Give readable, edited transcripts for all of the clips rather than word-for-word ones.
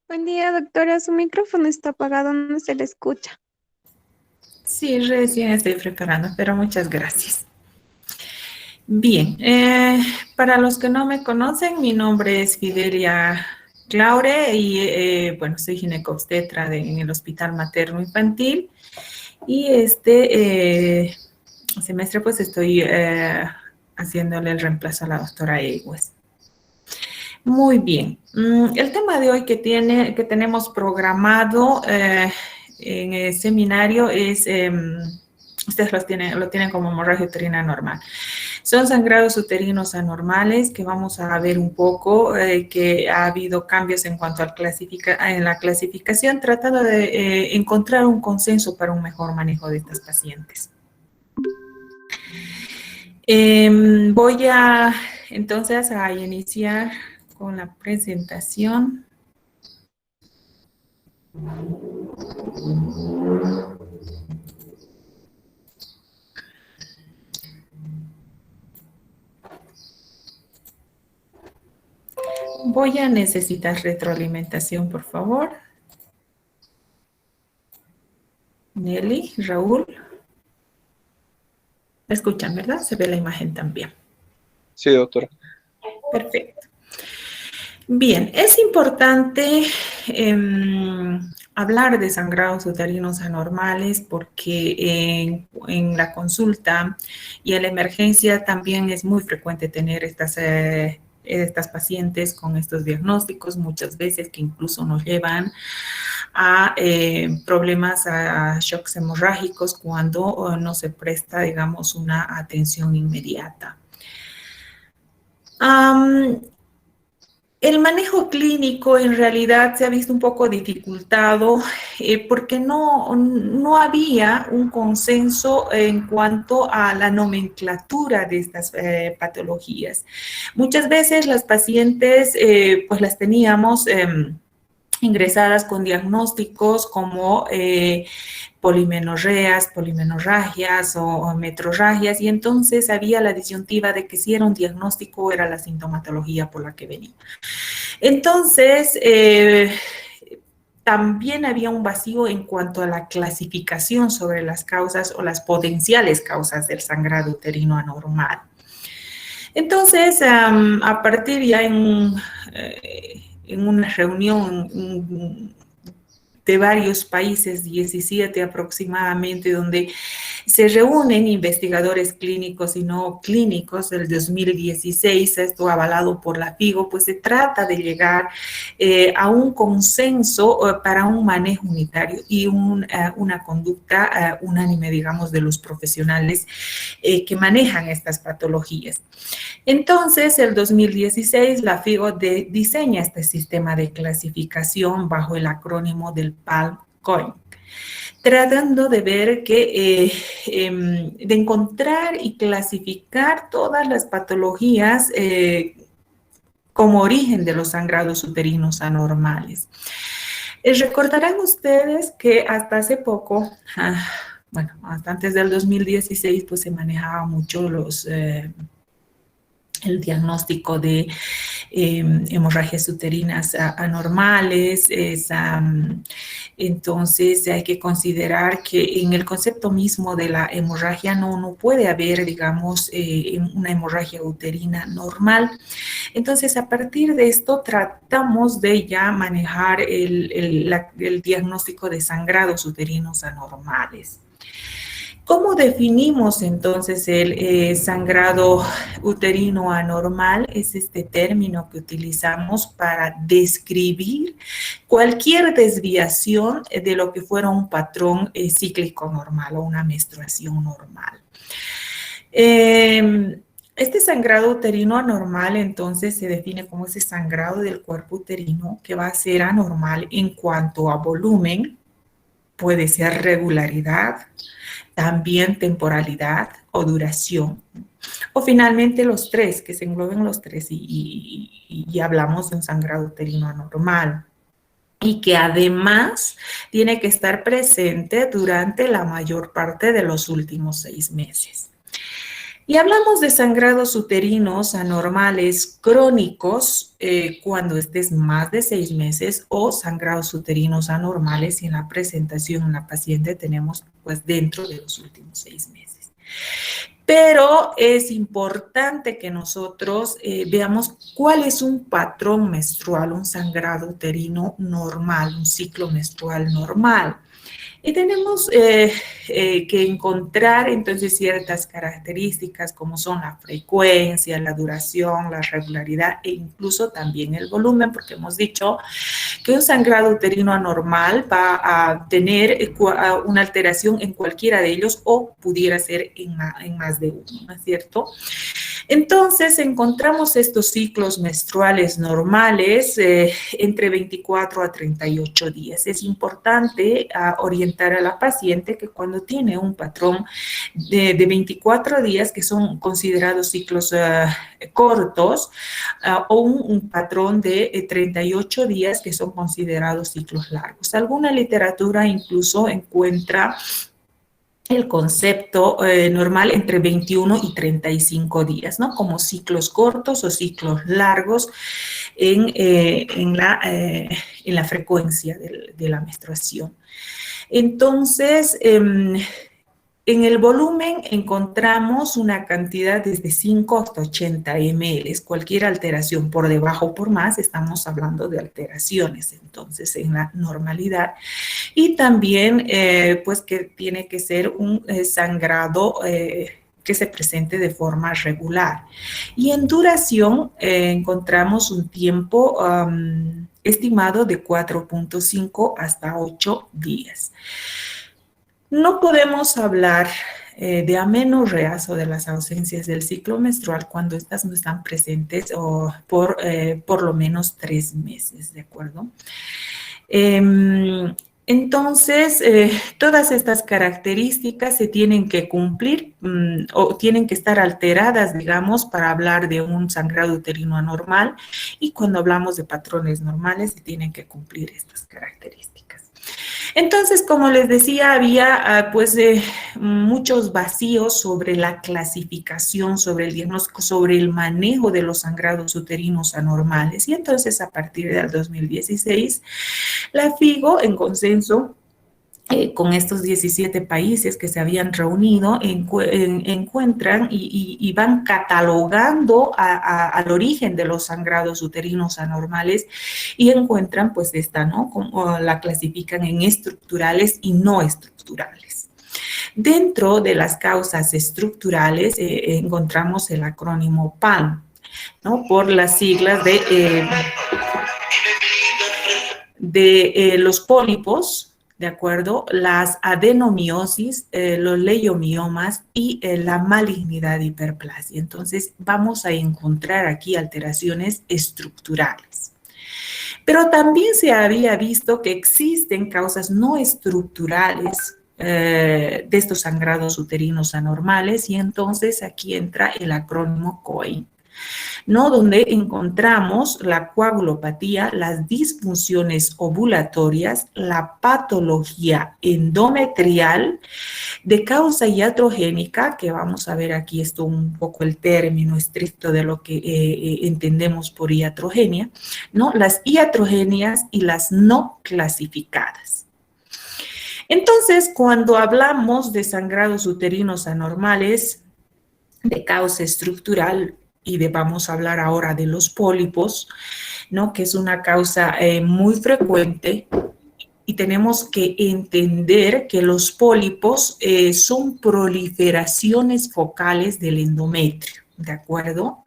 Buen día, doctora. Su micrófono está apagado, no se le escucha. Sí, recién estoy preparando, pero muchas gracias. Bien, para los que no me conocen, mi nombre es Fidelia Claure y bueno, soy ginecobstetra en el Hospital Materno Infantil y este semestre pues estoy haciéndole el reemplazo a la doctora Egues. Muy bien. El tema de hoy que tenemos programado en el seminario es, ustedes lo tienen como hemorragia uterina normal. Son sangrados uterinos anormales que vamos a ver un poco, que ha habido cambios en cuanto en la clasificación, tratando de encontrar un consenso para un mejor manejo de estas pacientes. Voy a entonces a iniciar con la presentación. Voy a necesitar retroalimentación, por favor. Nelly, Raúl. ¿Me escuchan, verdad? Se ve la imagen también. Sí, doctora. Perfecto. Bien, es importante hablar de sangrados uterinos anormales porque en la consulta y en la emergencia también es muy frecuente tener estas pacientes con estos diagnósticos, muchas veces que incluso nos llevan a problemas, a shocks hemorrágicos cuando no se presta, digamos, una atención inmediata. El manejo clínico en realidad se ha visto un poco dificultado porque no había un consenso en cuanto a la nomenclatura de estas patologías. Muchas veces las pacientes pues las teníamos ingresadas con diagnósticos como polimenorreas, polimenorragias o metrorragias, y entonces había la disyuntiva de que si era un diagnóstico o era la sintomatología por la que venía. Entonces, también había un vacío en cuanto a la clasificación sobre las causas o las potenciales causas del sangrado uterino anormal. Entonces, a partir ya en una reunión de varios países, 17 aproximadamente, donde se reúnen investigadores clínicos y no clínicos del 2016, esto avalado por la FIGO, pues se trata de llegar a un consenso para un manejo unitario y una conducta unánime, digamos, de los profesionales que manejan estas patologías. Entonces, el 2016, la FIGO diseña este sistema de clasificación bajo el acrónimo del PALM-COIN, tratando de ver de encontrar y clasificar todas las patologías como origen de los sangrados uterinos anormales. Recordarán ustedes que hasta hace poco, bueno, hasta antes del 2016, pues se manejaba mucho el diagnóstico de hemorragias uterinas anormales. Entonces hay que considerar que en el concepto mismo de la hemorragia no puede haber, digamos, una hemorragia uterina normal. Entonces, a partir de esto tratamos de ya manejar el diagnóstico de sangrados uterinos anormales. ¿Cómo definimos entonces el sangrado uterino anormal? Es este término que utilizamos para describir cualquier desviación de lo que fuera un patrón cíclico normal o una menstruación normal. Este sangrado uterino anormal entonces se define como ese sangrado del cuerpo uterino que va a ser anormal en cuanto a volumen, puede ser regularidad, también temporalidad o duración. O finalmente los tres, que se engloben los tres y hablamos de un sangrado uterino anormal. Y que además tiene que estar presente durante la mayor parte de los últimos 6 meses. Y hablamos de sangrados uterinos anormales crónicos cuando estés más de 6 meses o sangrados uterinos anormales y en la presentación en la paciente tenemos pues dentro de los últimos 6 meses. Pero es importante que nosotros veamos cuál es un patrón menstrual, un sangrado uterino normal, un ciclo menstrual normal. Y tenemos que encontrar entonces ciertas características como son la frecuencia, la duración, la regularidad e incluso también el volumen, porque hemos dicho que un sangrado uterino anormal va a tener una alteración en cualquiera de ellos o pudiera ser en más de uno, ¿no es cierto? Entonces, encontramos estos ciclos menstruales normales entre 24 a 38 días. Es importante orientar a la paciente que cuando tiene un patrón de 24 días, que son considerados ciclos cortos, o un patrón de 38 días, que son considerados ciclos largos. Alguna literatura incluso encuentra el concepto normal entre 21 y 35 días, ¿no? Como ciclos cortos o ciclos largos en la frecuencia de la menstruación. Entonces, en el volumen encontramos una cantidad desde 5 hasta 80 ml. Cualquier alteración por debajo o por más, estamos hablando de alteraciones, entonces, en la normalidad. Y también, pues, que tiene que ser un sangrado que se presente de forma regular. Y en duración encontramos un tiempo estimado de 4.5 hasta 8 días. No podemos hablar de amenorreas o de las ausencias del ciclo menstrual cuando estas no están presentes o por lo menos 3 meses, ¿de acuerdo? Entonces, todas estas características se tienen que cumplir o tienen que estar alteradas, digamos, para hablar de un sangrado uterino anormal, y cuando hablamos de patrones normales se tienen que cumplir estas características. Entonces, como les decía, había muchos vacíos sobre la clasificación, sobre el diagnóstico, sobre el manejo de los sangrados uterinos anormales. Y entonces, a partir del 2016, la FIGO, en consenso con estos 17 países que se habían reunido, encuentran y van catalogando al origen de los sangrados uterinos anormales y encuentran pues esta, ¿no? Como la clasifican en estructurales y no estructurales. Dentro de las causas estructurales encontramos el acrónimo PAN, ¿no? Por las siglas de los pólipos, ¿de acuerdo? Las adenomiosis, los leiomiomas y la malignidad hiperplasia. Entonces, vamos a encontrar aquí alteraciones estructurales. Pero también se había visto que existen causas no estructurales de estos sangrados uterinos anormales, y entonces aquí entra el acrónimo COIN, ¿no? Donde encontramos la coagulopatía, las disfunciones ovulatorias, la patología endometrial de causa iatrogénica, que vamos a ver aquí esto un poco el término estricto de lo que entendemos por iatrogenia, ¿no? Las iatrogenias y las no clasificadas. Entonces, cuando hablamos de sangrados uterinos anormales de causa estructural, y vamos a hablar ahora de los pólipos, ¿no? Que es una causa muy frecuente, y tenemos que entender que los pólipos son proliferaciones focales del endometrio, ¿de acuerdo?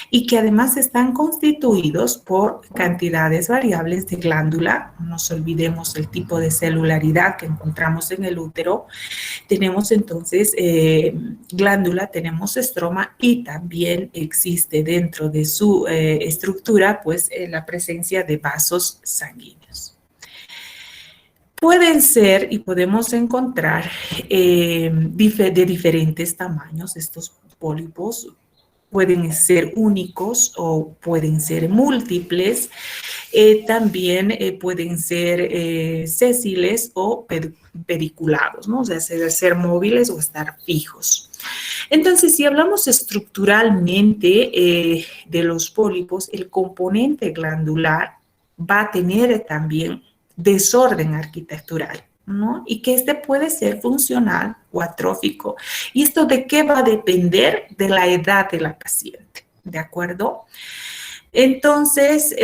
Y que además están constituidos por cantidades variables de glándula. No nos olvidemos el tipo de celularidad que encontramos en el útero. Tenemos entonces glándula, tenemos estroma, y también existe dentro de su estructura pues la presencia de vasos sanguíneos. Pueden ser y podemos encontrar de diferentes tamaños estos pólipos. pueden ser únicos o pueden ser múltiples. También pueden ser sésiles o pediculados, ¿no? O sea, ser móviles o estar fijos. Entonces, si hablamos estructuralmente de los pólipos, el componente glandular va a tener también desorden arquitectural, ¿no? Y que este puede ser funcional o atrófico. ¿Y esto de qué va a depender? De la edad de la paciente, ¿de acuerdo? Entonces,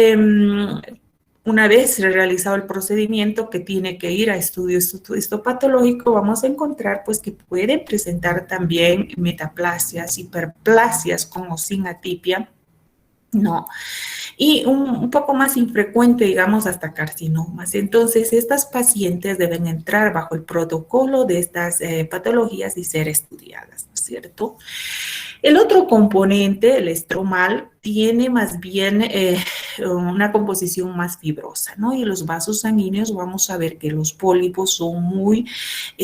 una vez realizado el procedimiento que tiene que ir a estudio histopatológico, vamos a encontrar pues que puede presentar también metaplasias, hiperplasias con o sin atipia, ¿no? Y un poco más infrecuente, digamos, hasta carcinomas. Entonces, estas pacientes deben entrar bajo el protocolo de estas patologías y ser estudiadas, ¿no es cierto? El otro componente, el estromal, tiene más bien una composición más fibrosa, ¿no? Y los vasos sanguíneos, vamos a ver que los pólipos son muy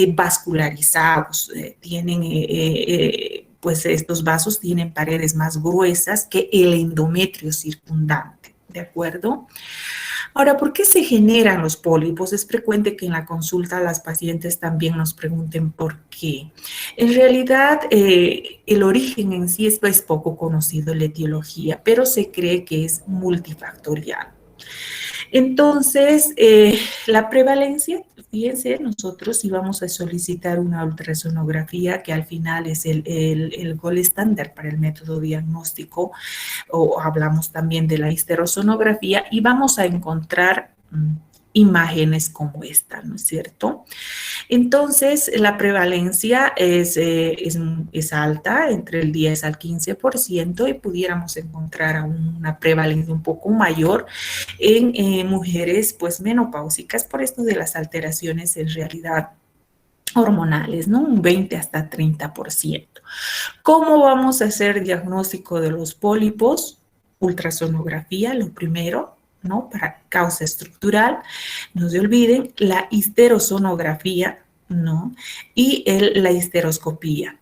vascularizados, tienen pues estos vasos tienen paredes más gruesas que el endometrio circundante, ¿de acuerdo? Ahora, ¿por qué se generan los pólipos? Es frecuente que en la consulta las pacientes también nos pregunten por qué. En realidad, el origen en sí es poco conocido, la etiología, pero se cree que es multifactorial. Entonces, la prevalencia, fíjense, nosotros íbamos a solicitar una ultrasonografía que al final es el gold estándar para el método diagnóstico, o hablamos también de la histerosonografía, y vamos a encontrar imágenes como esta, ¿no es cierto? Entonces, la prevalencia es alta, entre el 10 al 15%, y pudiéramos encontrar una prevalencia un poco mayor en mujeres pues menopáusicas por esto de las alteraciones en realidad hormonales, ¿no? Un 20 hasta 30%. ¿Cómo vamos a hacer diagnóstico de los pólipos? Ultrasonografía, lo primero, ¿no? Para causa estructural. No se olviden la histerosonografía, ¿no? Y la histeroscopía,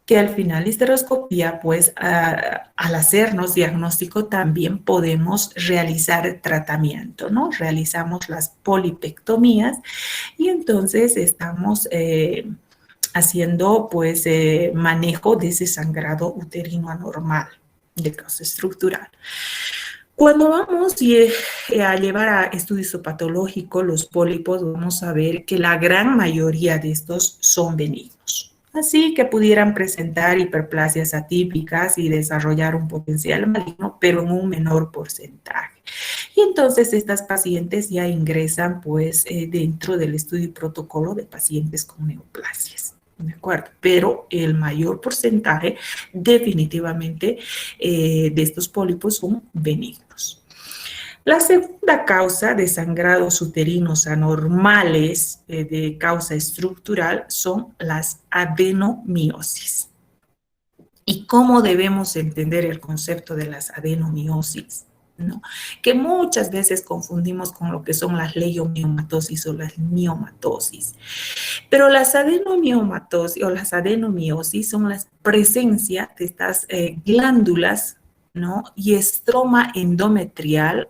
que al final la histeroscopía, pues al hacernos diagnóstico también podemos realizar tratamiento, ¿no? Realizamos las polipectomías y entonces estamos haciendo pues manejo de ese sangrado uterino anormal de causa estructural. Cuando vamos a llevar a estudio histopatológico los pólipos, vamos a ver que la gran mayoría de estos son benignos. Así que pudieran presentar hiperplasias atípicas y desarrollar un potencial maligno, pero en un menor porcentaje. Y entonces estas pacientes ya ingresan pues dentro del estudio y protocolo de pacientes con neoplasias. ¿De acuerdo? Pero el mayor porcentaje definitivamente de estos pólipos son benignos. La segunda causa de sangrados uterinos anormales de causa estructural son las adenomiosis. ¿Y cómo debemos entender el concepto de las adenomiosis? ¿No? Que muchas veces confundimos con lo que son las leiomiomatosis o las miomatosis. Pero las adenomiomatosis o las adenomiosis son la presencia de estas glándulas, ¿no? Y estroma endometrial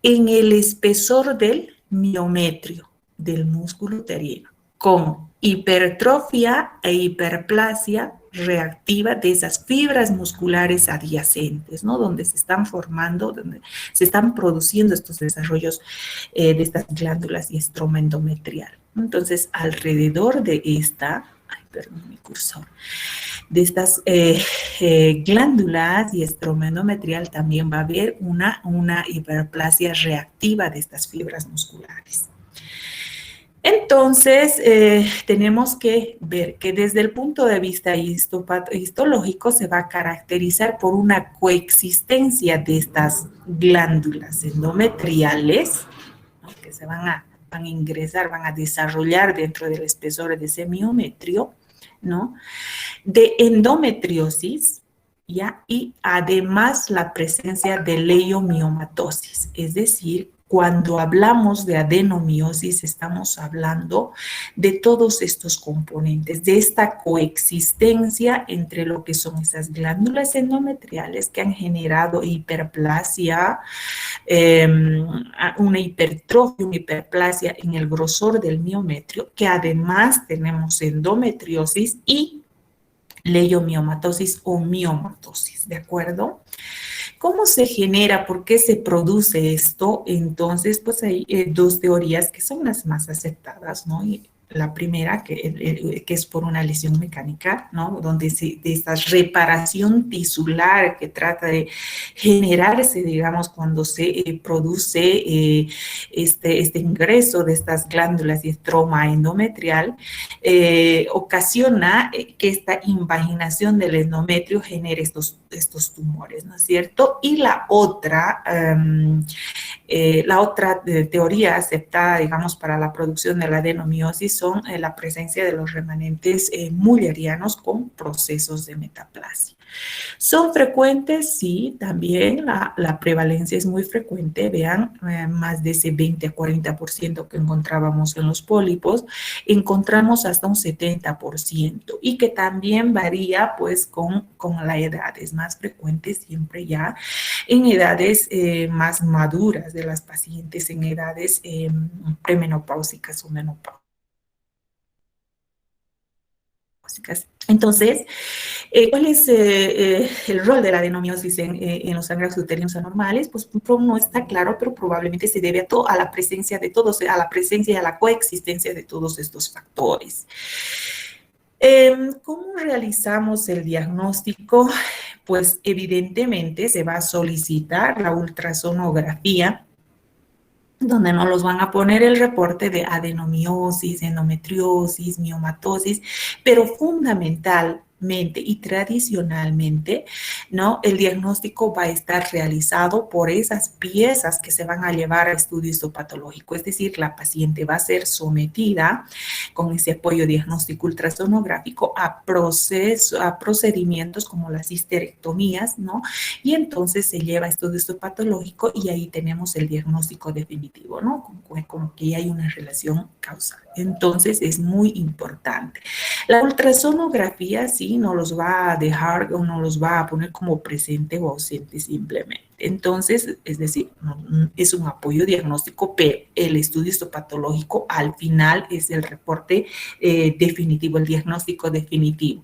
en el espesor del miometrio del músculo uterino, con hipertrofia e hiperplasia reactiva de esas fibras musculares adyacentes, ¿no? Donde se están formando, donde se están produciendo estos desarrollos de estas glándulas y estroma endometrial. Entonces, alrededor de esta, perdón, mi cursor, de estas glándulas y estroma endometrial también va a haber una hiperplasia reactiva de estas fibras musculares. Entonces, tenemos que ver que desde el punto de vista histológico se va a caracterizar por una coexistencia de estas glándulas endometriales, ¿no? Que se van a ingresar, van a desarrollar dentro del espesor de ese miometrio, ¿no? De endometriosis, ¿ya? Y además la presencia de leiomiomatosis, es decir, cuando hablamos de adenomiosis, estamos hablando de todos estos componentes, de esta coexistencia entre lo que son esas glándulas endometriales que han generado hiperplasia, una hipertrofia, una hiperplasia en el grosor del miometrio, que además tenemos endometriosis y leiomiomatosis o miomatosis, ¿de acuerdo? ¿Cómo se genera? ¿Por qué se produce esto? Entonces, pues hay dos teorías que son las más aceptadas, ¿no? Y la primera, que es por una lesión mecánica, ¿no? Donde de esta reparación tisular que trata de generarse, digamos, cuando se produce este ingreso de estas glándulas y estroma endometrial, ocasiona que esta invaginación del endometrio genere estos tumores, ¿no es cierto? Y la otra teoría aceptada, digamos, para la producción de la adenomiosis son la presencia de los remanentes mullerianos con procesos de metaplasia. ¿Son frecuentes? Sí, también la prevalencia es muy frecuente. Vean, más de ese 20 a 40% que encontrábamos en los pólipos, encontramos hasta un 70% y que también varía pues con la edad. Es más frecuente siempre ya en edades más maduras de las pacientes, en edades premenopáusicas o menopáusicas. Entonces, ¿cuál es el rol de la adenomiosis en los sangrados uterinos anormales? Pues no está claro, pero probablemente se debe a la presencia de todos, a la presencia y a la coexistencia de todos estos factores. ¿Cómo realizamos el diagnóstico? Pues evidentemente se va a solicitar la ultrasonografía, donde nos los van a poner el reporte de adenomiosis, endometriosis, miomatosis, pero fundamentalmente y tradicionalmente, ¿no? El diagnóstico va a estar realizado por esas piezas que se van a llevar a estudio histopatológico, es decir, la paciente va a ser sometida con ese apoyo diagnóstico ultrasonográfico a procedimientos como las histerectomías, ¿no? Y entonces se lleva a estudio histopatológico y ahí tenemos el diagnóstico definitivo, ¿no? Como que hay una relación causal. Entonces es muy importante. La ultrasonografía sí no los va a dejar o no los va a poner como presente o ausente simplemente. Entonces, es decir, es un apoyo diagnóstico, pero el estudio histopatológico al final es el reporte definitivo, el diagnóstico definitivo.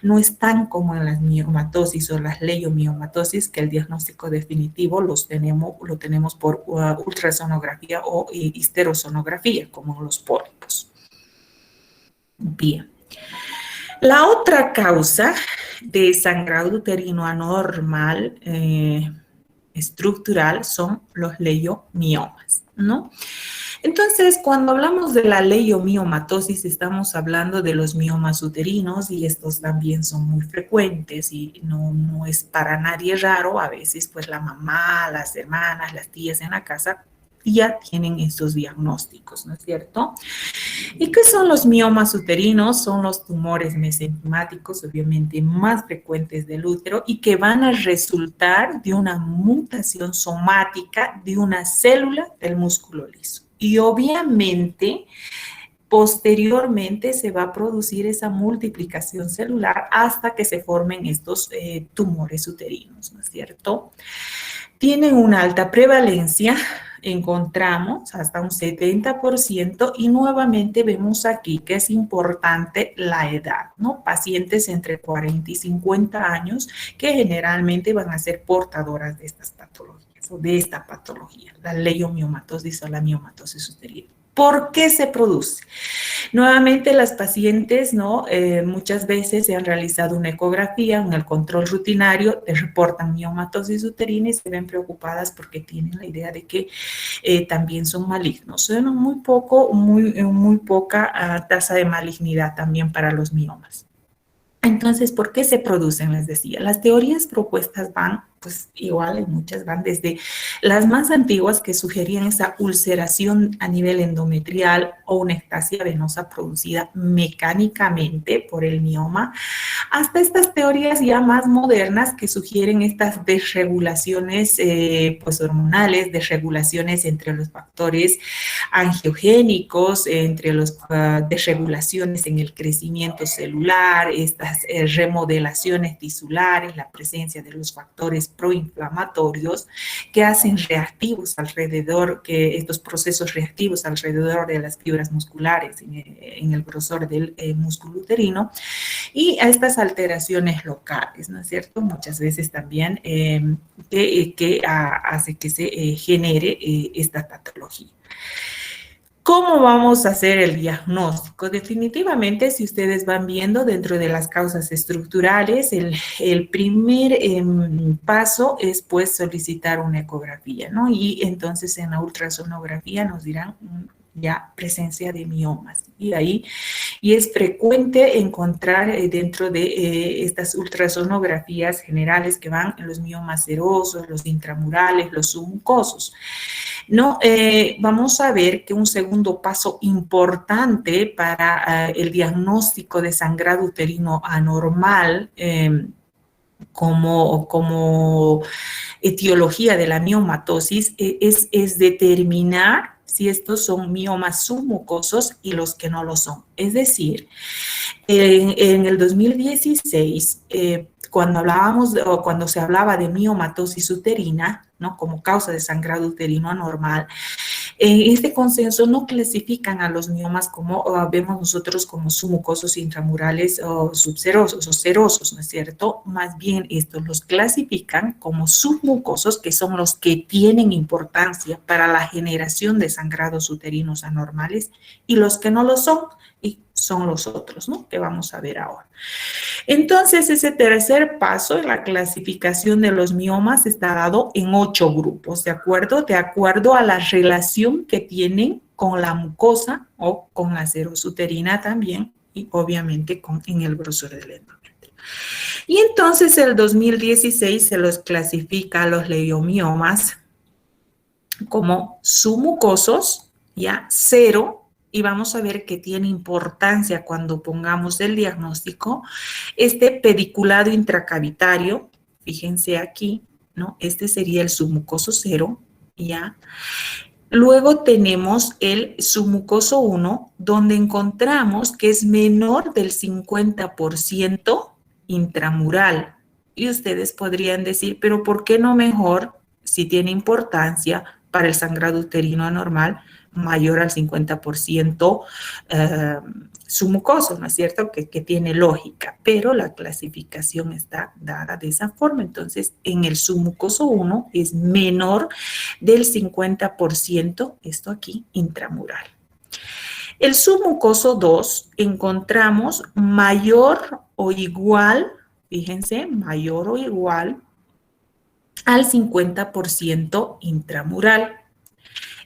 No es tan como en las miomatosis o las leiomiomatosis, que el diagnóstico definitivo lo tenemos por ultrasonografía o histerosonografía, como en los pólipos. Bien. La otra causa de sangrado uterino anormal estructural son los leiomiomas, ¿no? Entonces, cuando hablamos de la leiomiomatosis, estamos hablando de los miomas uterinos y estos también son muy frecuentes y no es para nadie raro. A veces, pues la mamá, las hermanas, las tías en la casa ya tienen estos diagnósticos, ¿no es cierto? ¿Y qué son los miomas uterinos? Son los tumores mesenquimáticos, obviamente más frecuentes del útero y que van a resultar de una mutación somática de una célula del músculo liso. Y obviamente, posteriormente se va a producir esa multiplicación celular hasta que se formen estos tumores uterinos, ¿no es cierto? Tienen una alta prevalencia, encontramos hasta un 70% y nuevamente vemos aquí que es importante la edad, ¿no? Pacientes entre 40 y 50 años que generalmente van a ser portadoras de estas patologías o de esta patología, la leiomiomatosis o la miomatosis uterina. ¿Por qué se produce? Nuevamente las pacientes, ¿no? Muchas veces se han realizado una ecografía, en el control rutinario, les reportan miomatosis uterina y se ven preocupadas porque tienen la idea de que también son malignos. Son muy poca tasa de malignidad también para los miomas. Entonces, ¿por qué se producen? Les decía, las teorías propuestas van pues igual muchas van desde las más antiguas que sugerían esa ulceración a nivel endometrial o una ectasia venosa producida mecánicamente por el mioma, hasta estas teorías ya más modernas que sugieren estas desregulaciones pues hormonales, desregulaciones entre los factores angiogénicos, entre las desregulaciones en el crecimiento celular, estas remodelaciones tisulares, la presencia de los factores proinflamatorios que hacen reactivos alrededor, que estos procesos reactivos alrededor de las fibras musculares en el grosor del músculo uterino, y a estas alteraciones locales, ¿no es cierto? Muchas veces también que hace que se genere esta patología. ¿Cómo vamos a hacer el diagnóstico? Definitivamente, si ustedes van viendo dentro de las causas estructurales, el primer paso es pues solicitar una ecografía, ¿no? Y entonces en la ultrasonografía nos dirán ya presencia de miomas. Y es frecuente encontrar dentro de estas ultrasonografías generales que van en los miomas serosos, los intramurales, los submucosos. No, vamos a ver que un segundo paso importante para el diagnóstico de sangrado uterino anormal como etiología de la miomatosis es determinar si estos son miomas submucosos y los que no lo son. Es decir, en el 2016, cuando se hablaba de miomatosis uterina, ¿no? Como causa de sangrado uterino anormal, este consenso no clasifican a los miomas como vemos nosotros como submucosos intramurales o subserosos o serosos, ¿no es cierto? Más bien estos los clasifican como submucosos, que son los que tienen importancia para la generación de sangrados uterinos anormales, y los que no lo son, y son los otros, ¿no? Que vamos a ver ahora. Entonces, ese tercer paso en la clasificación de los miomas está dado en 8 grupos, ¿de acuerdo? De acuerdo a la relación que tienen con la mucosa o con la serosuterina también, y obviamente en el grosor del endometrio. Y entonces, el 2016 se los clasifica a los leiomiomas como submucosos, ya, 0, y vamos a ver que tiene importancia cuando pongamos el diagnóstico, este pediculado intracavitario, fíjense aquí, ¿no? Este sería el submucoso 0, ¿ya? Luego tenemos el submucoso 1, donde encontramos que es menor del 50% intramural. Y ustedes podrían decir, pero ¿por qué no mejor, si tiene importancia para el sangrado uterino anormal, mayor al 50% submucoso, ¿no es cierto? Que tiene lógica, pero la clasificación está dada de esa forma. Entonces, en el submucoso 1 es menor del 50%, esto aquí, intramural. El submucoso 2 encontramos mayor o igual, fíjense, mayor o igual al 50% intramural.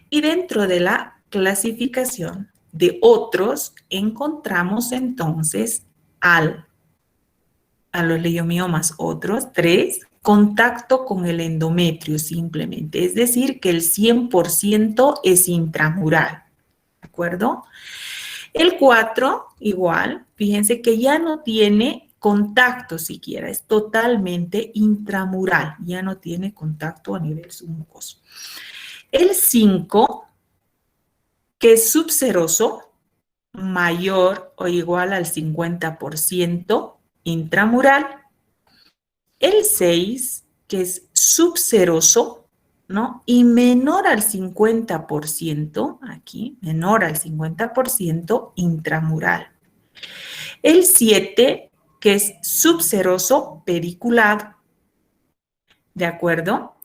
Y dentro de la clasificación de otros, encontramos entonces a los leiomiomas otros 3, contacto con el endometrio simplemente, es decir, que el 100% es intramural, ¿de acuerdo? El 4, igual, fíjense que ya no tiene contacto siquiera, es totalmente intramural, ya no tiene contacto a nivel submucoso. El 5, que es subseroso, mayor o igual al 50% intramural. El 6, que es subseroso, ¿no? Y menor al 50%, aquí, menor al 50% intramural. El 7, que es subseroso pediculado, ¿de acuerdo?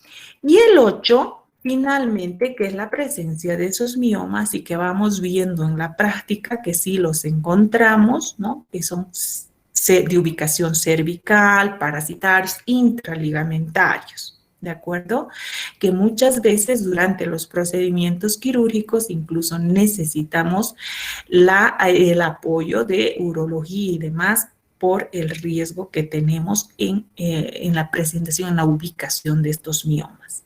Y el 8, finalmente, que es la presencia de esos miomas y que vamos viendo en la práctica que sí los encontramos, ¿no? Que son de ubicación cervical, parasitarios, intraligamentarios, ¿de acuerdo? Que muchas veces durante los procedimientos quirúrgicos incluso necesitamos el apoyo de urología y demás por el riesgo que tenemos en la presentación, en la ubicación de estos miomas.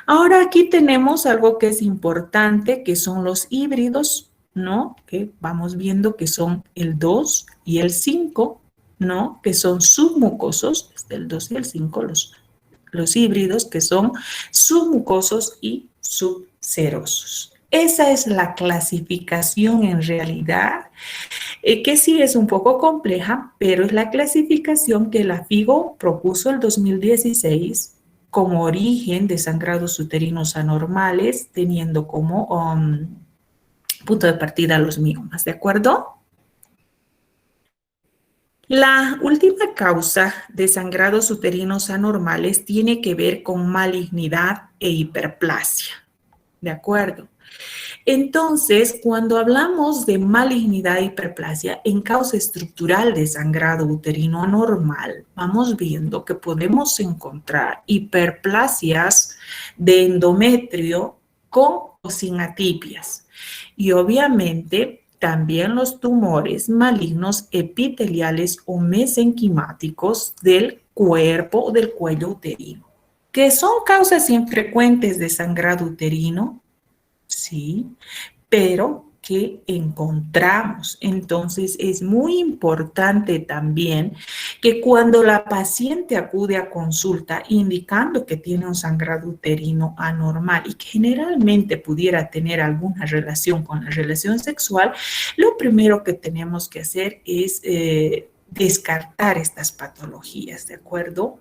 Ahora aquí tenemos algo que es importante, que son los híbridos, ¿no? Que vamos viendo que son el 2 y el 5, ¿no? Que son submucosos, el 2 y el 5, los híbridos, que son submucosos y subserosos. Esa es la clasificación en realidad, que sí es un poco compleja, pero es la clasificación que la FIGO propuso el 2016 como origen de sangrados uterinos anormales, teniendo como punto de partida los miomas, ¿de acuerdo? La última causa de sangrados uterinos anormales tiene que ver con malignidad e hiperplasia, ¿de acuerdo? Entonces, cuando hablamos de malignidad e hiperplasia en causa estructural de sangrado uterino anormal, vamos viendo que podemos encontrar hiperplasias de endometrio con o sin atipias. Y obviamente también los tumores malignos epiteliales o mesenquimáticos del cuerpo o del cuello uterino, que son causas infrecuentes de sangrado uterino, sí, pero que encontramos. Entonces, es muy importante también que cuando la paciente acude a consulta indicando que tiene un sangrado uterino anormal y que generalmente pudiera tener alguna relación con la relación sexual, lo primero que tenemos que hacer es descartar estas patologías, ¿de acuerdo?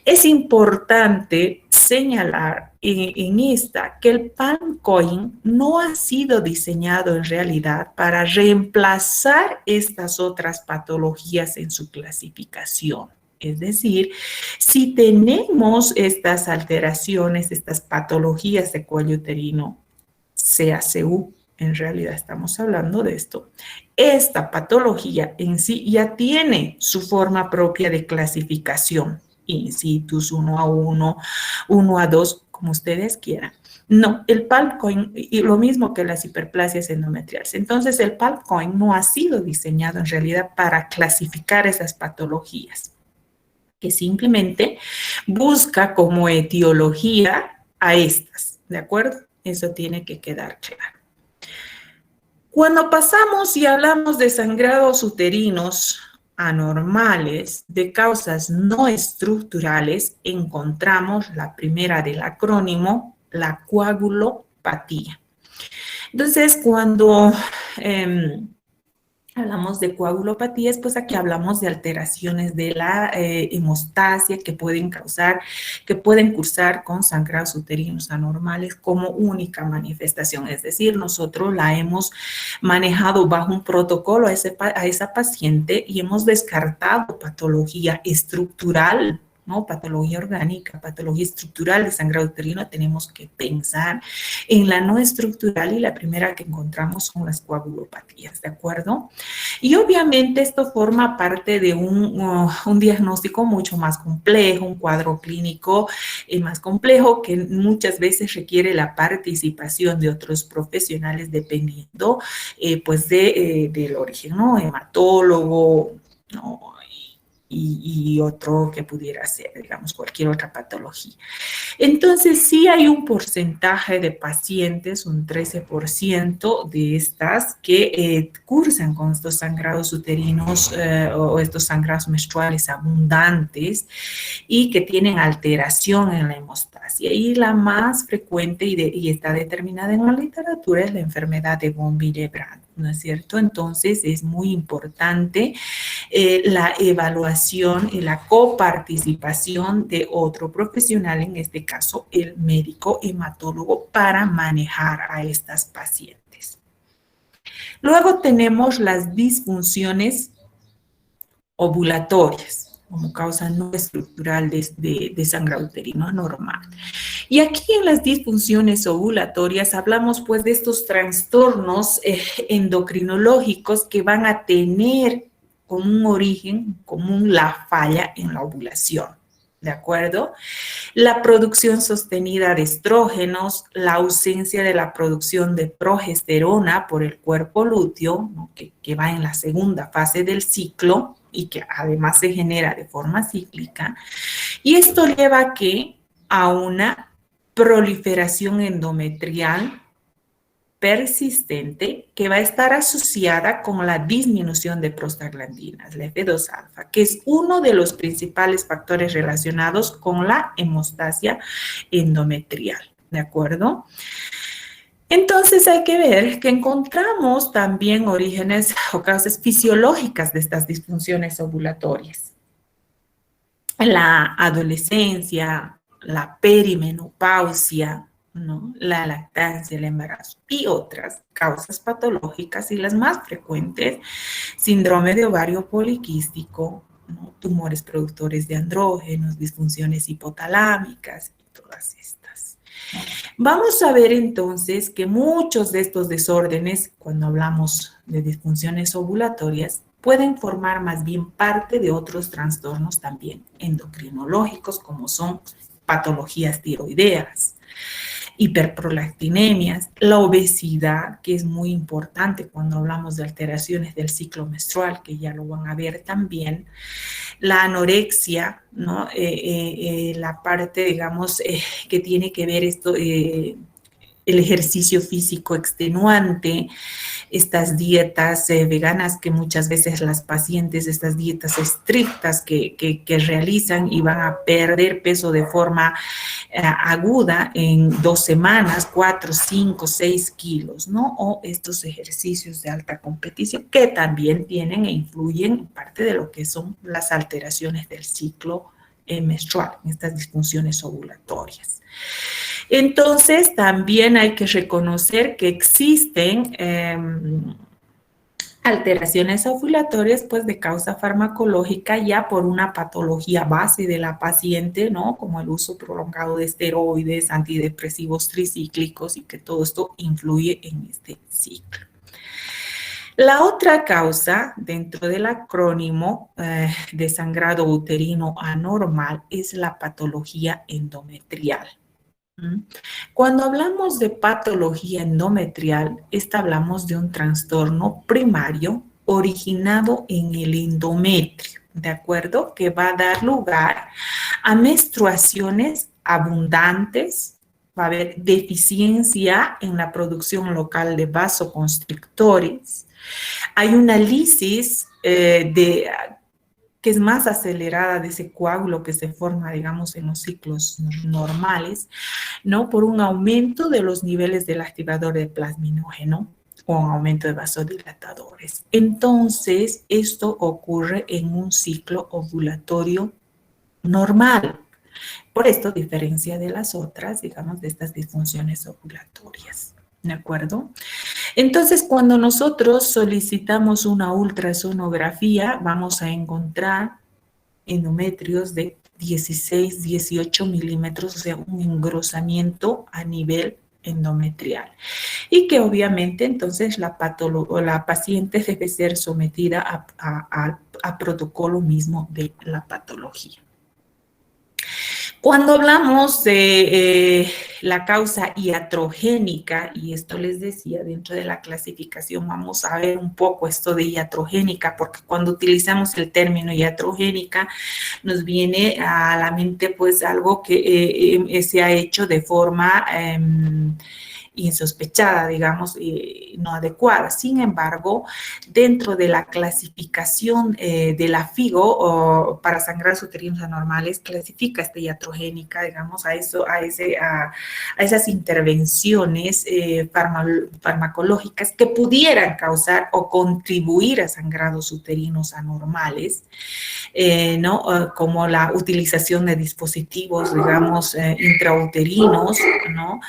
Es importante señalar en esta que el PALM-COIN no ha sido diseñado en realidad para reemplazar estas otras patologías en su clasificación. Es decir, si tenemos estas alteraciones, estas patologías de cuello uterino, CACU, en realidad estamos hablando de esto, esta patología en sí ya tiene su forma propia de clasificación. In situs, 1A1, 1A2, como ustedes quieran. No, el PALM-COIN, y lo mismo que las hiperplasias endometriales. Entonces, el PALM-COIN no ha sido diseñado en realidad para clasificar esas patologías, que simplemente busca como etiología a estas, ¿de acuerdo? Eso tiene que quedar claro. Cuando pasamos y hablamos de sangrados uterinos anormales de causas no estructurales, encontramos la primera del acrónimo, la coagulopatía. Entonces, cuando hablamos de coagulopatías, pues aquí hablamos de alteraciones de la hemostasia que pueden cursar con sangrados uterinos anormales como única manifestación. Es decir, nosotros la hemos manejado bajo un protocolo a esa paciente y hemos descartado patología estructural, ¿no? Patología orgánica, patología estructural de sangrado uterino, tenemos que pensar en la no estructural y la primera que encontramos son las coagulopatías, ¿de acuerdo? Y obviamente esto forma parte de un diagnóstico mucho más complejo, un cuadro clínico más complejo que muchas veces requiere la participación de otros profesionales dependiendo pues del origen, ¿no? Hematólogo, ¿no? Y otro que pudiera ser, digamos, cualquier otra patología. Entonces, sí hay un porcentaje de pacientes, un 13% de estas, que cursan con estos sangrados uterinos o estos sangrados menstruales abundantes y que tienen alteración en la hemostasia. Y la más frecuente y está determinada en la literatura es la enfermedad de von Willebrand, ¿no es cierto? Entonces, es muy importante la evaluación y la coparticipación de otro profesional, en este caso el médico hematólogo, para manejar a estas pacientes. Luego tenemos las disfunciones ovulatorias como causa no estructural de sangrado uterino anormal. Y aquí en las disfunciones ovulatorias hablamos pues de estos trastornos endocrinológicos que van a tener como un origen común la falla en la ovulación, ¿de acuerdo? La producción sostenida de estrógenos, la ausencia de la producción de progesterona por el cuerpo lúteo, ¿no? que va en la segunda fase del ciclo, y que además se genera de forma cíclica. Y esto lleva a que a una proliferación endometrial persistente que va a estar asociada con la disminución de prostaglandinas, la F2-alfa, que es uno de los principales factores relacionados con la hemostasia endometrial, ¿de acuerdo? Entonces hay que ver que encontramos también orígenes o causas fisiológicas de estas disfunciones ovulatorias. La adolescencia, la perimenopausia, ¿no? La lactancia, el embarazo y otras causas patológicas y las más frecuentes, síndrome de ovario poliquístico, ¿no? Tumores productores de andrógenos, disfunciones hipotalámicas y todas estas. Vamos a ver entonces que muchos de estos desórdenes, cuando hablamos de disfunciones ovulatorias, pueden formar más bien parte de otros trastornos también endocrinológicos, como son patologías tiroideas, hiperprolactinemias, la obesidad, que es muy importante cuando hablamos de alteraciones del ciclo menstrual, que ya lo van a ver también, la anorexia, ¿no? La parte, digamos, que tiene que ver esto, el ejercicio físico extenuante, estas dietas veganas que muchas veces las pacientes, estas dietas estrictas que realizan y van a perder peso de forma aguda en 2 semanas, 4, 5, 6 kilos, ¿no? O estos ejercicios de alta competición que también tienen e influyen en parte de lo que son las alteraciones del ciclo menstrual, estas disfunciones ovulatorias. Entonces, también hay que reconocer que existen alteraciones ovulatorias, pues, de causa farmacológica ya por una patología base de la paciente, ¿no? Como el uso prolongado de esteroides, antidepresivos tricíclicos y que todo esto influye en este ciclo. La otra causa dentro del acrónimo de sangrado uterino anormal es la patología endometrial. Cuando hablamos de patología endometrial, hablamos de un trastorno primario originado en el endometrio, ¿de acuerdo? Que va a dar lugar a menstruaciones abundantes, va a haber deficiencia en la producción local de vasoconstrictores, hay una lisis que es más acelerada de ese coágulo que se forma, digamos, en los ciclos normales, ¿no? Por un aumento de los niveles del activador de plasminógeno o un aumento de vasodilatadores. Entonces, esto ocurre en un ciclo ovulatorio normal. Por esto, diferencia de las otras, digamos, de estas disfunciones ovulatorias. ¿De acuerdo? Entonces, cuando nosotros solicitamos una ultrasonografía, vamos a encontrar endometrios de 16, 18 milímetros, o sea, un engrosamiento a nivel endometrial. Y que obviamente entonces la paciente debe ser sometida a protocolo mismo de la patología. Cuando hablamos de la causa iatrogénica, y esto les decía, dentro de la clasificación vamos a ver un poco esto de iatrogénica, porque cuando utilizamos el término iatrogénica nos viene a la mente pues algo que se ha hecho de forma insospechada, digamos, no adecuada. Sin embargo, dentro de la clasificación de la FIGO para sangrados uterinos anormales, clasifica esta iatrogénica, digamos, a esas intervenciones farmacológicas que pudieran causar o contribuir a sangrados uterinos anormales, ¿no? Como la utilización de dispositivos, digamos, intrauterinos, ¿no?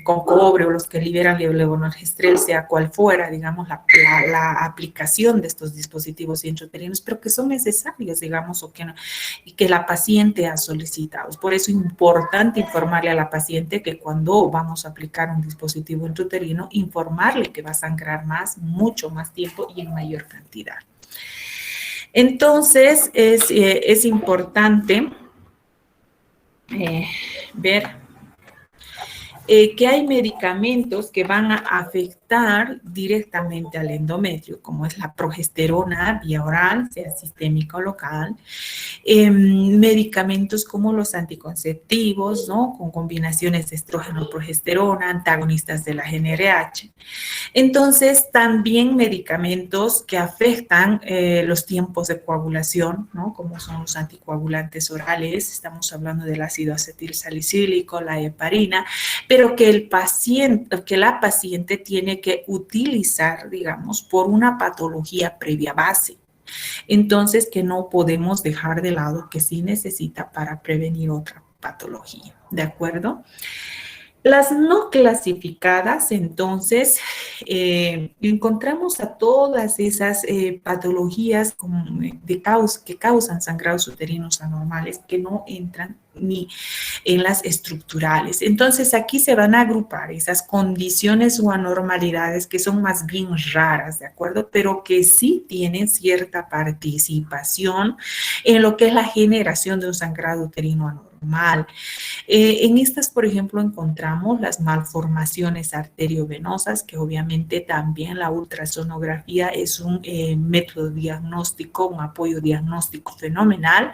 Con cobre o los que liberan levonorgestrel, sea cual fuera, digamos, la aplicación de estos dispositivos intrauterinos, pero que son necesarios, digamos, y que la paciente ha solicitado. Por eso es importante informarle a la paciente que cuando vamos a aplicar un dispositivo intrauterino, informarle que va a sangrar mucho más tiempo y en mayor cantidad. Entonces, es importante ver que hay medicamentos que van a afectar directamente al endometrio, como es la progesterona vía oral, sea sistémica o local, medicamentos como los anticonceptivos, ¿no? Con combinaciones de estrógeno-progesterona, antagonistas de la GnRH. Entonces, también medicamentos que afectan los tiempos de coagulación, ¿no? Como son los anticoagulantes orales, estamos hablando del ácido acetilsalicílico, la heparina, pero que la paciente tiene que utilizar, digamos, por una patología previa base. Entonces, que no podemos dejar de lado que sí necesita para prevenir otra patología, ¿de acuerdo? Las no clasificadas, entonces, encontramos a todas esas patologías que causan sangrados uterinos anormales que no entran ni en las estructurales. Entonces, aquí se van a agrupar esas condiciones o anormalidades que son más bien raras, ¿de acuerdo? Pero que sí tienen cierta participación en lo que es la generación de un sangrado uterino anormal. En estas, por ejemplo, encontramos las malformaciones arteriovenosas, que obviamente también la ultrasonografía es un método diagnóstico, un apoyo diagnóstico fenomenal.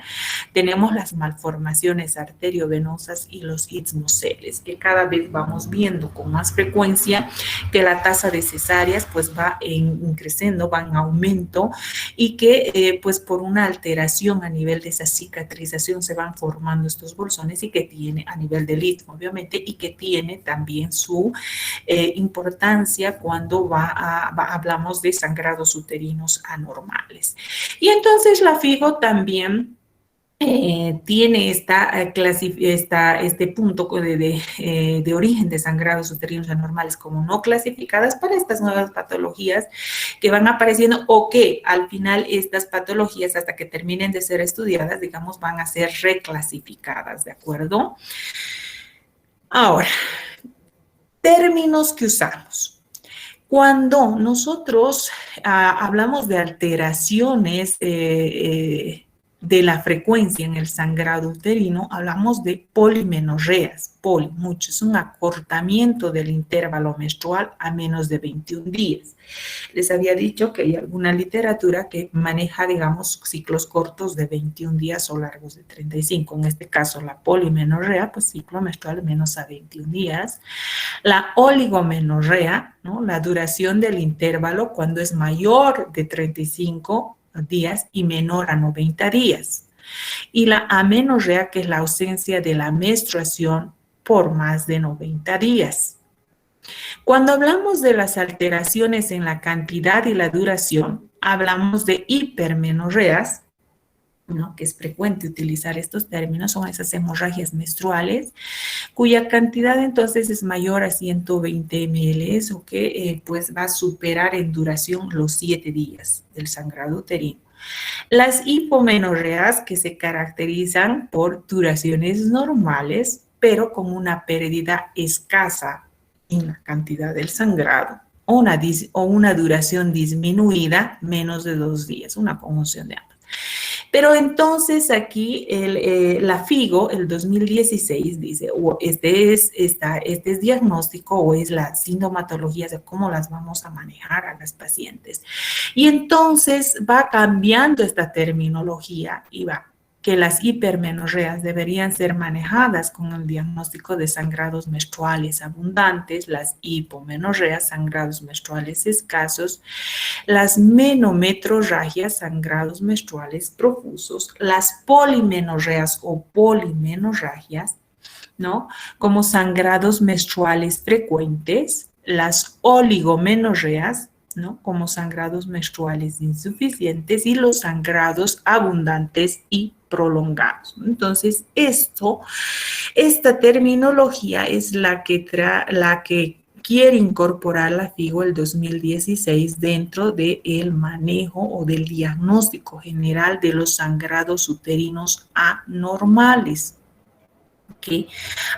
Tenemos las malformaciones arteriovenosas y los istmoceles, que cada vez vamos viendo con más frecuencia que la tasa de cesáreas pues va creciendo, va en aumento, y que pues por una alteración a nivel de esa cicatrización se van formando estos bolsones, y que tiene a nivel del istmo, obviamente, y que tiene también su importancia cuando hablamos de sangrados uterinos anormales. Y entonces la FIGO también tiene este punto de origen de sangrados uterinos anormales como no clasificadas para estas nuevas patologías que van apareciendo, o que al final estas patologías, hasta que terminen de ser estudiadas, digamos, van a ser reclasificadas, ¿de acuerdo? Ahora, términos que usamos. Cuando nosotros hablamos de alteraciones de la frecuencia en el sangrado uterino, hablamos de polimenorreas. Mucho, es un acortamiento del intervalo menstrual a menos de 21 días. Les había dicho que hay alguna literatura que maneja, digamos, ciclos cortos de 21 días o largos de 35. En este caso, la polimenorrea, pues ciclo menstrual menos a 21 días. La oligomenorrea, ¿no? La duración del intervalo cuando es mayor de 35 días y menor a 90 días. Y la amenorrea, que es la ausencia de la menstruación por más de 90 días. Cuando hablamos de las alteraciones en la cantidad y la duración, hablamos de hipermenorreas, ¿no? Que es frecuente utilizar estos términos, son esas hemorragias menstruales, cuya cantidad entonces es mayor a 120 ml, o que pues va a superar en duración los 7 días del sangrado uterino. Las hipomenorreas, que se caracterizan por duraciones normales, pero con una pérdida escasa en la cantidad del sangrado, o una duración disminuida, menos de 2 días, una conjunción de ambas. Pero entonces aquí la FIGO, el 2016, dice, este es diagnóstico o es la sintomatología de cómo las vamos a manejar a las pacientes. Y entonces va cambiando esta terminología y va que las hipermenorreas deberían ser manejadas con el diagnóstico de sangrados menstruales abundantes, las hipomenorreas, sangrados menstruales escasos, las menometrorragias, sangrados menstruales profusos, las polimenorreas o polimenorragias, ¿no? Como sangrados menstruales frecuentes, las oligomenorreas, ¿no? Como sangrados menstruales insuficientes, y los sangrados abundantes y prolongados. Entonces, esta terminología es la que quiere incorporar la FIGO el 2016 dentro del manejo o del diagnóstico general de los sangrados uterinos anormales. ¿Okay?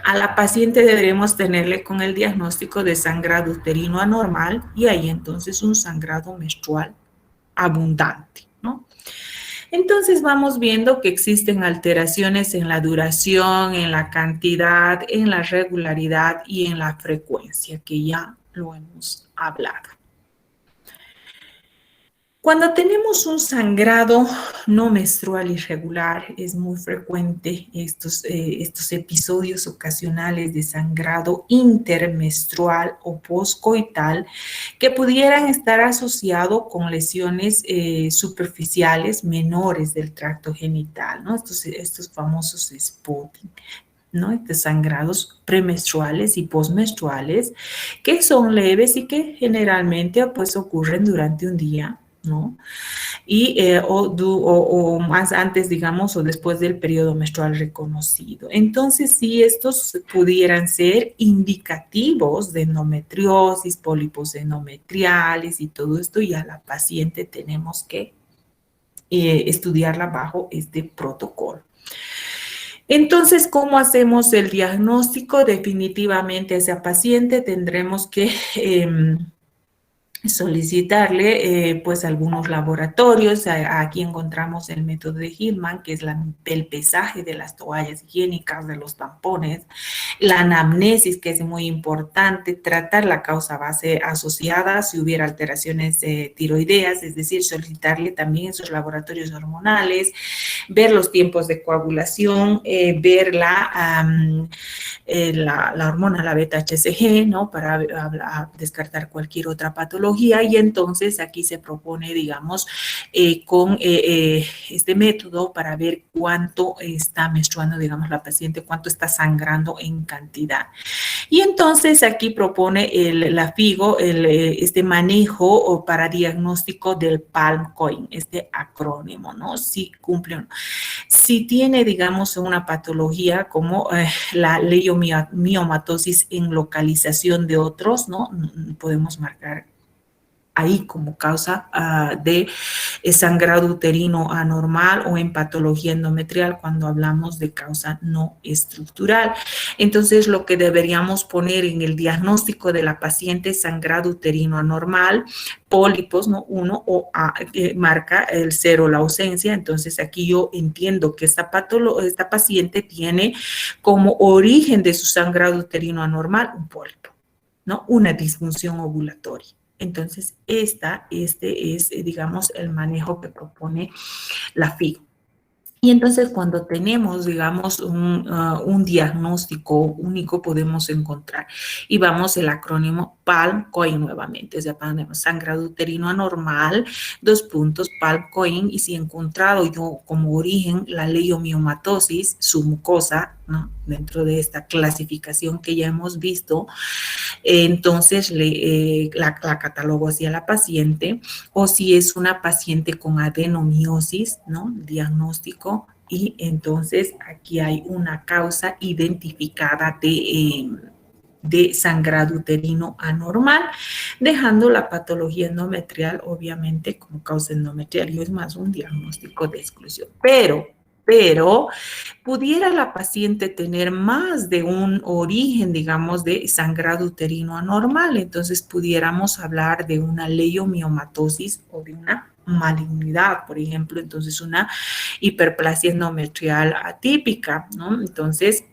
A la paciente deberemos tenerle con el diagnóstico de sangrado uterino anormal, y ahí entonces un sangrado menstrual abundante, ¿no? Entonces vamos viendo que existen alteraciones en la duración, en la cantidad, en la regularidad y en la frecuencia, que ya lo hemos hablado. Cuando tenemos un sangrado no menstrual irregular, es muy frecuente estos episodios ocasionales de sangrado intermenstrual o poscoital que pudieran estar asociados con lesiones superficiales menores del tracto genital, ¿no? Estos famosos spotting, ¿no? Estos sangrados premenstruales y postmenstruales que son leves y que generalmente pues ocurren durante un día, ¿no? Y o más antes, digamos, o después del periodo menstrual reconocido. Entonces, si estos pudieran ser indicativos de endometriosis, pólipos endometriales y todo esto, ya la paciente tenemos que estudiarla bajo este protocolo. Entonces, ¿cómo hacemos el diagnóstico? Definitivamente a esa paciente tendremos que solicitarle pues algunos laboratorios. Aquí encontramos el método de Hillman, que es el pesaje de las toallas higiénicas, de los tampones, la anamnesis, que es muy importante, tratar la causa base asociada, si hubiera alteraciones tiroideas, es decir, solicitarle también esos laboratorios hormonales, ver los tiempos de coagulación, ver la hormona, la beta-HCG, ¿no? Para descartar cualquier otra patología, y entonces aquí se propone, digamos, con este método para ver cuánto está menstruando, digamos, la paciente, cuánto está sangrando en cantidad. Y entonces aquí propone la FIGO, este manejo para diagnóstico del Palm Coin, este acrónimo, ¿no? Si cumple o no. Si tiene, digamos, una patología como la leiomiomatosis en localización de otros, ¿no? Podemos marcar ahí como causa de sangrado uterino anormal o en patología endometrial cuando hablamos de causa no estructural. Entonces, lo que deberíamos poner en el diagnóstico de la paciente es sangrado uterino anormal, pólipos, ¿no? 1 o marca el 0 la ausencia. Entonces, aquí yo entiendo que esta paciente tiene como origen de su sangrado uterino anormal un pólipo, ¿no? Una disfunción ovulatoria. Entonces, este es, digamos, el manejo que propone la FIGO. Y entonces cuando tenemos, digamos, un diagnóstico único, podemos encontrar, y vamos el acrónimo PALM-COIN nuevamente, o sea, ponemos sangrado uterino anormal, PALM-COIN, y si he encontrado yo como origen la leiomiomatosis, su mucosa, ¿no? Dentro de esta clasificación que ya hemos visto, entonces la catalogo hacia la paciente, o si es una paciente con adenomiosis, ¿no? Diagnóstico, y entonces aquí hay una causa identificada de sangrado uterino anormal, dejando la patología endometrial obviamente como causa endometrial, y es más un diagnóstico de exclusión. Pero pudiera la paciente tener más de un origen, digamos, de sangrado uterino anormal. Entonces pudiéramos hablar de una leiomiomatosis o de una malignidad, por ejemplo, entonces una hiperplasia endometrial atípica, ¿no? Entonces,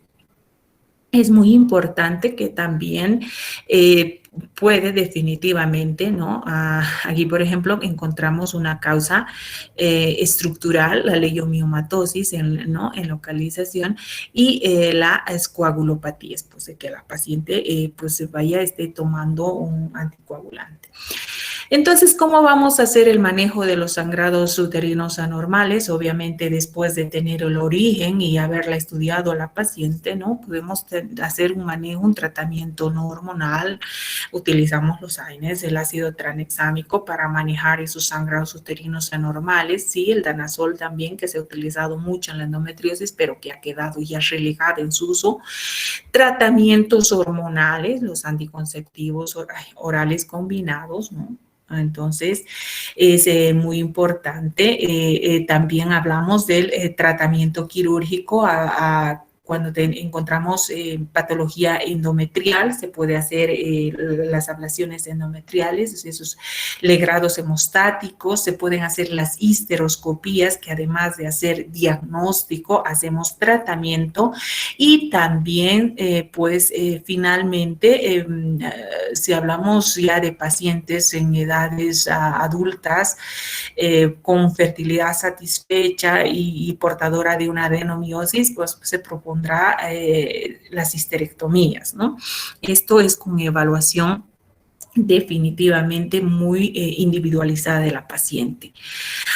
es muy importante que también puede definitivamente, ¿no? Aquí, por ejemplo, encontramos una causa estructural, la leiomiomatosis, ¿no? En localización, y la coagulopatía, es pues, de que la paciente pues esté tomando un anticoagulante. Entonces, ¿cómo vamos a hacer el manejo de los sangrados uterinos anormales? Obviamente, después de tener el origen y haberla estudiado a la paciente, ¿no? Podemos hacer un manejo, un tratamiento no hormonal. Utilizamos los AINES, el ácido tranexámico para manejar esos sangrados uterinos anormales. Sí, el danazol también, que se ha utilizado mucho en la endometriosis, pero que ha quedado ya relegado en su uso. Tratamientos hormonales, los anticonceptivos orales combinados, ¿no? Entonces, es muy importante. También hablamos del tratamiento quirúrgico cuando encontramos patología endometrial, se puede hacer las ablaciones endometriales, esos legrados hemostáticos, se pueden hacer las histeroscopías, que además de hacer diagnóstico, hacemos tratamiento, y también, finalmente, si hablamos ya de pacientes en edades adultas, con fertilidad satisfecha y portadora de una adenomiosis, pues se propondrá las histerectomías, ¿no? Esto es con evaluación definitivamente muy individualizada de la paciente.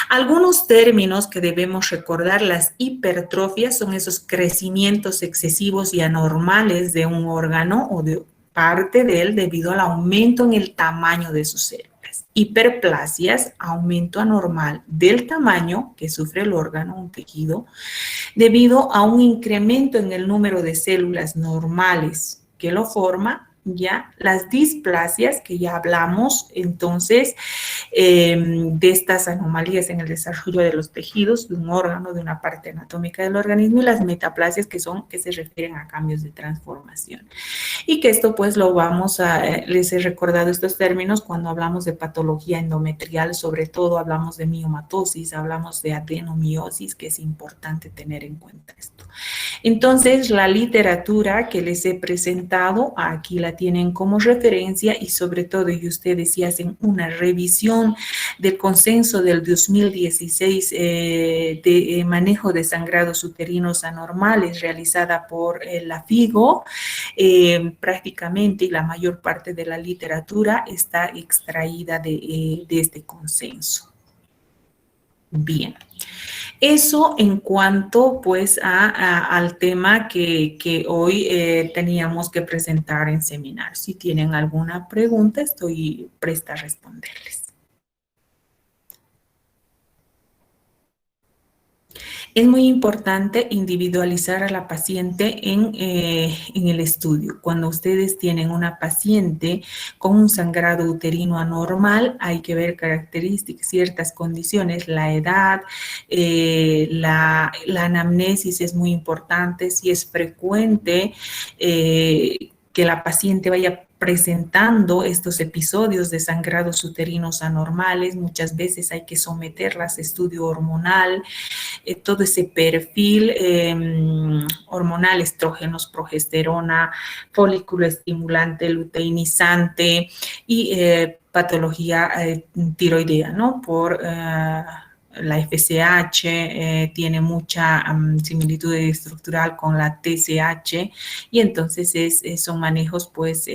Algunos términos que debemos recordar: las hipertrofias son esos crecimientos excesivos y anormales de un órgano o de parte de él debido al aumento en el tamaño de sus células. Hiperplasias, aumento anormal del tamaño que sufre el órgano, un tejido, debido a un incremento en el número de células normales que lo forma. Ya las displasias, que ya hablamos entonces de estas anomalías en el desarrollo de los tejidos de un órgano, de una parte anatómica del organismo, y las metaplasias, que se refieren a cambios de transformación. Y que esto pues lo les he recordado estos términos cuando hablamos de patología endometrial, sobre todo hablamos de miomatosis, hablamos de adenomiosis, que es importante tener en cuenta esto. Entonces, la literatura que les he presentado, aquí la tienen como referencia, y sobre todo, y ustedes si hacen una revisión del consenso del 2016 de manejo de sangrados uterinos anormales realizada por la FIGO, prácticamente la mayor parte de la literatura está extraída de este consenso. Bien. Eso en cuanto pues al tema que hoy teníamos que presentar en seminario. Si tienen alguna pregunta, estoy presta a responderles. Es muy importante individualizar a la paciente en el estudio. Cuando ustedes tienen una paciente con un sangrado uterino anormal, hay que ver características, ciertas condiciones, la edad, la anamnesis es muy importante, si es frecuente que la paciente vaya presentando estos episodios de sangrados uterinos anormales. Muchas veces hay que someterlas a estudio hormonal, todo ese perfil hormonal, estrógenos, progesterona, folículo estimulante, luteinizante y patología tiroidea, ¿no? Por la FSH tiene mucha similitud estructural con la TSH, y entonces son manejos pues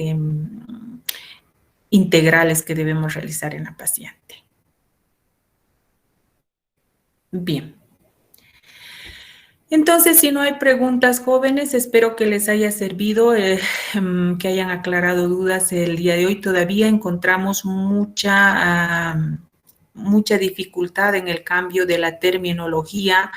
integrales que debemos realizar en la paciente. Bien. Entonces, si no hay preguntas, jóvenes, espero que les haya servido, que hayan aclarado dudas el día de hoy. Todavía encontramos mucha dificultad en el cambio de la terminología,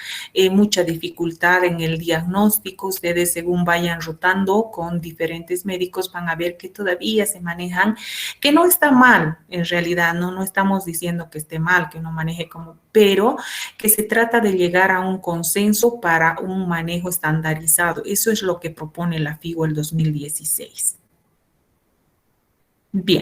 mucha dificultad en el diagnóstico. Ustedes, según vayan rotando con diferentes médicos, van a ver que todavía se manejan, que no está mal, en realidad, no estamos diciendo que esté mal, que no maneje como, pero que se trata de llegar a un consenso para un manejo estandarizado. Eso es lo que propone la FIGO el 2016. Bien.